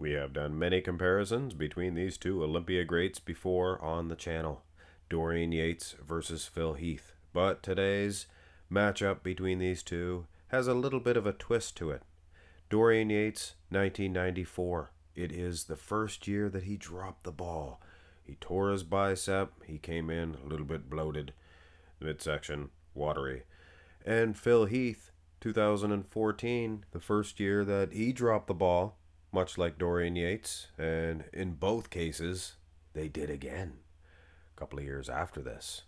We have done many comparisons between these two Olympia greats before on the channel, Dorian Yates versus Phil Heath, but today's matchup between these two has a little bit of a twist to it. Dorian Yates, 1994. It is the first year that he dropped the ball. He tore his bicep, he came in a little bit bloated, midsection watery. And Phil Heath, 2014, the first year that he dropped the ball, much like Dorian Yates, and in both cases, they did again a couple of years after this.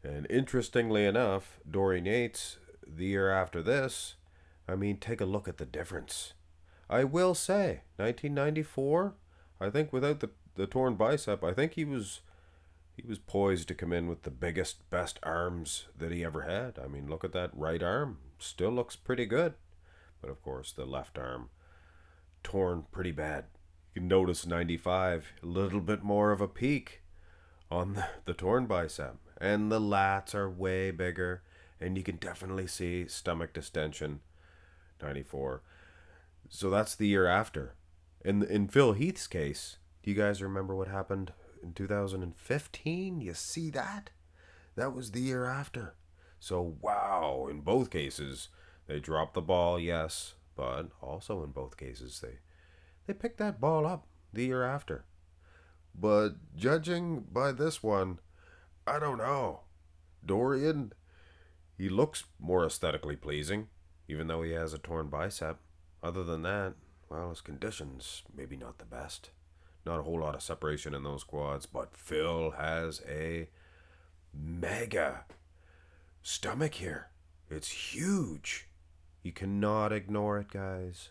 And interestingly enough, Dorian Yates, the year after this, take a look at the difference. I will say, 1994, I think without the torn bicep, I think he was poised to come in with the biggest, best arms that he ever had. Look at that right arm. Still looks pretty good. But of course, the left arm torn pretty bad. You can notice 95, a little bit more of a peak on the torn bicep. And the lats are way bigger. And you can definitely see stomach distension, 94. So that's the year after. In Phil Heath's case, do you guys remember what happened in 2015? You see that? That was the year after. So, wow, in both cases, they dropped the ball, yes, but also in both cases, they picked that ball up the year after. But judging by this one, I don't know. Dorian, he looks more aesthetically pleasing, even though he has a torn bicep. Other than that, well, his condition's maybe not the best. Not a whole lot of separation in those quads, but Phil has a mega stomach here. It's huge. You cannot ignore it, guys.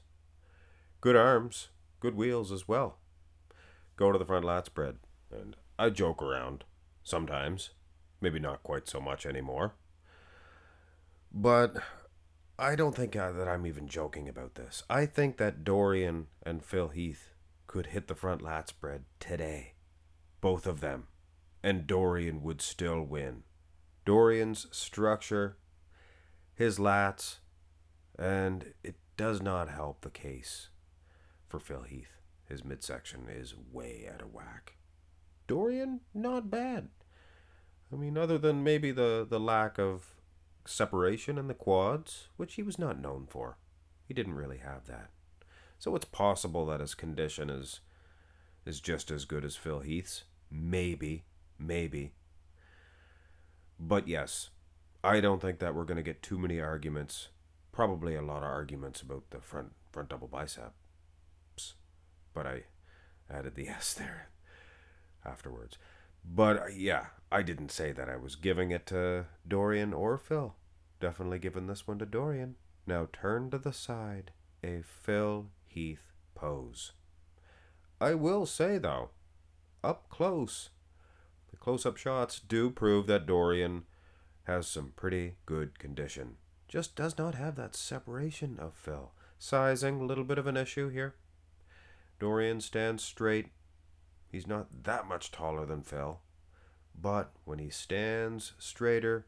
Good arms, good wheels as well. Go to the front lat spread. And I joke around sometimes. Maybe not quite so much anymore. But I don't think that I'm even joking about this. I think that Dorian and Phil Heath could hit the front lat spread today. Both of them. And Dorian would still win. Dorian's structure, his lats, and it does not help the case for Phil Heath. His midsection is way out of whack. Dorian, not bad. Other than maybe the lack of separation in the quads, which he was not known for. He didn't really have that. So it's possible that his condition is just as good as Phil Heath's. Maybe. But yes, I don't think that we're going to get too many arguments. Probably a lot of arguments about the front double biceps. But I added the S there afterwards. But yeah, I didn't say that I was giving it to Dorian or Phil. Definitely giving this one to Dorian. Now turn to the side. A Phil Heath pose. I will say though, up close, the close-up shots do prove that Dorian has some pretty good condition. Just does not have that separation of Phil. Sizing, a little bit of an issue here. Dorian stands straight. He's not that much taller than Phil. But when he stands straighter,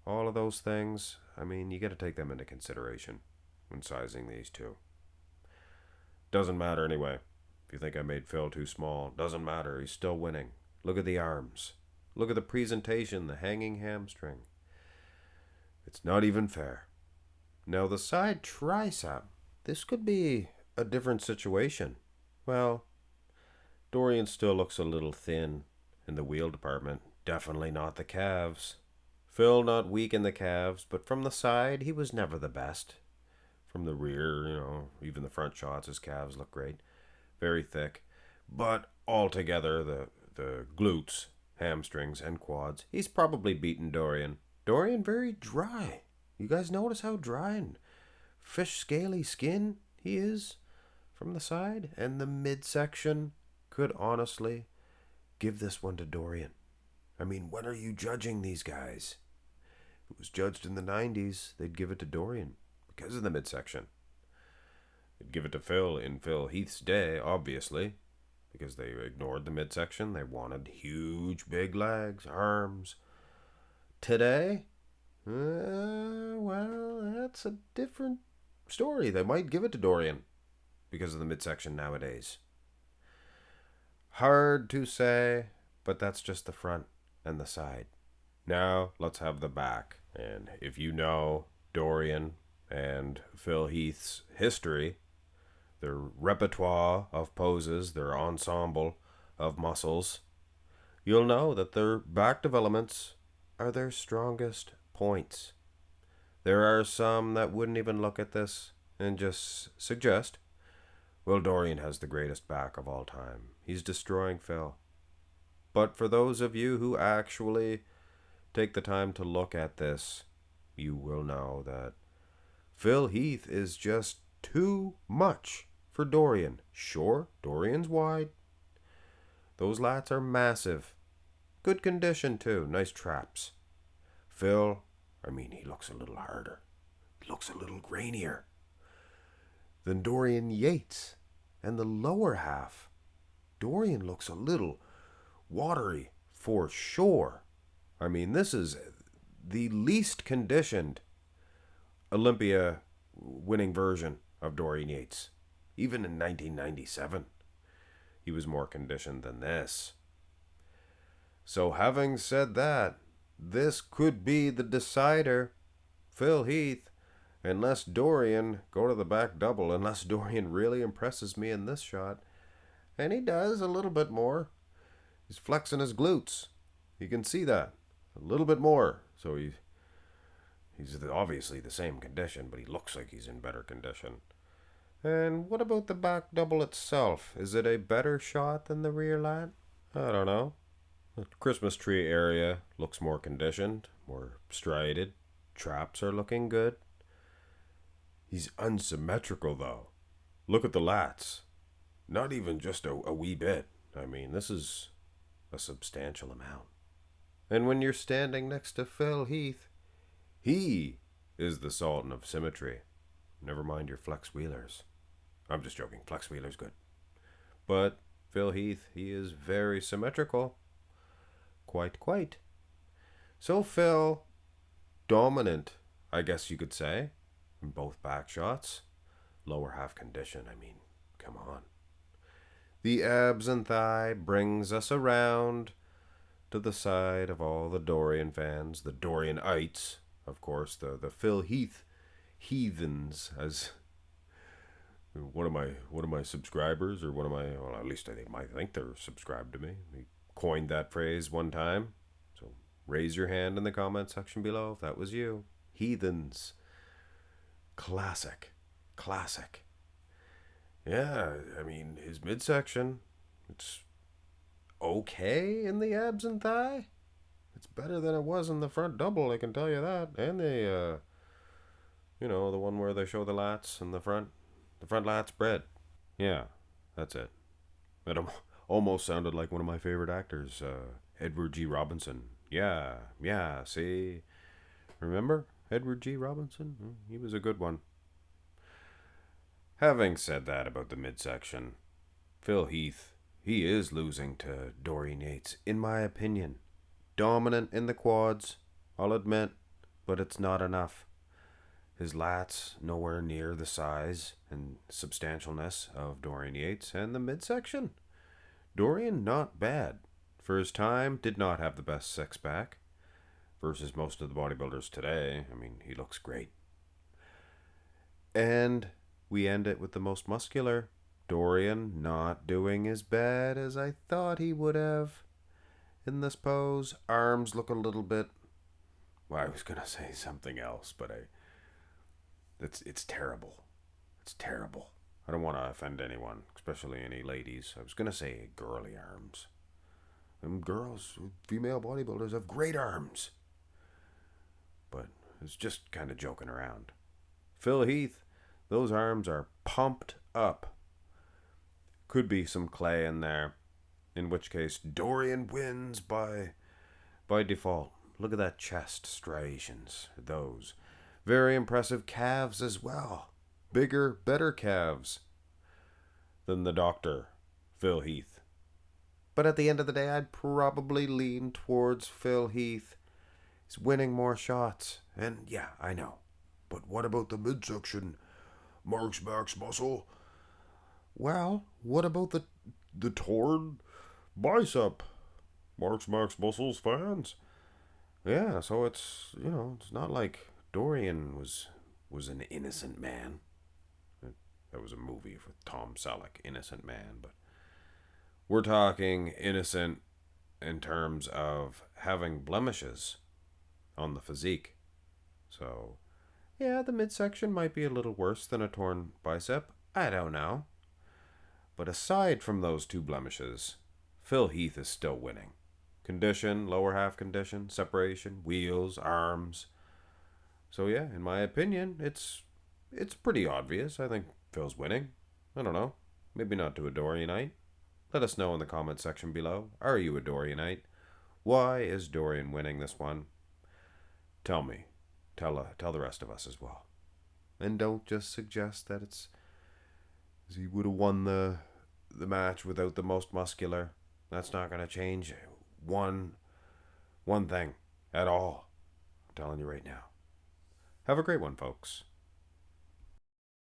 all of those things, you got to take them into consideration when sizing these two. Doesn't matter anyway. If you think I made Phil too small, doesn't matter. He's still winning. Look at the arms. Look at the presentation, the hanging hamstring. It's not even fair. Now the side tricep. This could be a different situation. Well, Dorian still looks a little thin in the wheel department. Definitely not the calves. Phil not weak in the calves, but from the side, he was never the best. From the rear, even the front shots, his calves look great. Very thick. But altogether, the glutes, hamstrings, and quads, he's probably beaten Dorian. Dorian very dry. You guys notice how dry and fish scaly skin he is from the side? And the midsection could honestly give this one to Dorian. When are you judging these guys? If it was judged in the 90s, they'd give it to Dorian because of the midsection. They'd give it to Phil in Phil Heath's day, obviously, because they ignored the midsection. They wanted huge, big legs, arms. Today, well, that's a different story. They might give it to Dorian because of the midsection nowadays? Hard to say, but that's just the front and the side. Now, let's have the back. And if you know Dorian and Phil Heath's history, their repertoire of poses, their ensemble of muscles, you'll know that their back developments are their strongest points. There are some that wouldn't even look at this and just suggest, well, Dorian has the greatest back of all time. He's destroying Phil. But for those of you who actually take the time to look at this, you will know that Phil Heath is just too much for Dorian. Sure, Dorian's wide. Those lats are massive. Good condition too. Nice traps. Phil, he looks a little harder. He looks a little grainier than Dorian Yates. And the lower half, Dorian looks a little watery for sure. This is the least conditioned Olympia winning version of Dorian Yates. Even in 1997, he was more conditioned than this. So having said that, this could be the decider. Phil Heath, unless Dorian, go to the back double, unless Dorian really impresses me in this shot. And he does a little bit more. He's flexing his glutes. You can see that. A little bit more. So he's obviously the same condition, but he looks like he's in better condition. And what about the back double itself? Is it a better shot than the rear lat? I don't know. The Christmas tree area looks more conditioned, more striated. Traps are looking good. He's unsymmetrical though. Look at the lats. Not even just a wee bit. This is a substantial amount. And when you're standing next to Phil Heath, he is the sultan of symmetry. Never mind your flex wheelers. I'm just joking. Flex wheeler's good. But Phil Heath, he is very symmetrical. Quite. So Phil, dominant, I guess you could say, in both back shots. Lower half condition, come on. The abs and thigh brings us around to the side of all the Dorian fans, the Dorianites, of course, the Phil Heath heathens, as one of my subscribers, or at least I might think they're subscribed to me. They coined that phrase one time. So raise your hand in the comment section below if that was you. Heathens. Classic. Yeah, his midsection, it's okay in the abs and thigh. It's better than it was in the front double, I can tell you that. And the one where they show the lats in the front lat spread. Yeah, that's it. It almost sounded like one of my favorite actors, Edward G. Robinson. Yeah, see? Remember Edward G. Robinson? He was a good one. Having said that about the midsection, Phil Heath, he is losing to Dorian Yates, in my opinion. Dominant in the quads, I'll admit, but it's not enough. His lats nowhere near the size and substantialness of Dorian Yates, and the midsection. Dorian, not bad. For his time, did not have the best six-pack. Versus most of the bodybuilders today, he looks great. And we end it with the most muscular. Dorian not doing as bad as I thought he would have. In this pose, arms look a little bit... Well, I was going to say something else, but it's terrible. It's terrible. I don't want to offend anyone, especially any ladies. I was going to say girly arms. And girls, female bodybuilders have great arms. But it's just kind of joking around. Phil Heath, those arms are pumped up. Could be some clay in there. In which case, Dorian wins by default. Look at that chest striations. Those. Very impressive calves as well. Bigger, better calves than the doctor, Phil Heath. But at the end of the day, I'd probably lean towards Phil Heath. He's winning more shots. And yeah, I know. But what about the midsection? Mark's max muscle? Well, what about the torn bicep? Marks muscles fans. Yeah, so it's not like Dorian was an innocent man. That was a movie with Tom Selleck, Innocent Man, but we're talking innocent in terms of having blemishes on the physique. So, yeah, the midsection might be a little worse than a torn bicep. I don't know. But aside from those two blemishes, Phil Heath is still winning. Condition, lower half condition, separation, wheels, arms. So yeah, in my opinion, it's pretty obvious. I think Phil's winning. I don't know. Maybe not to a Dorianite. Let us know in the comment section below. Are you a Dorianite? Why is Dorian winning this one? Tell me. Tell the rest of us as well. And don't just suggest that it's he would have won the match without the most muscular. That's not going to change one thing at all. I'm telling you right now. Have a great one, folks.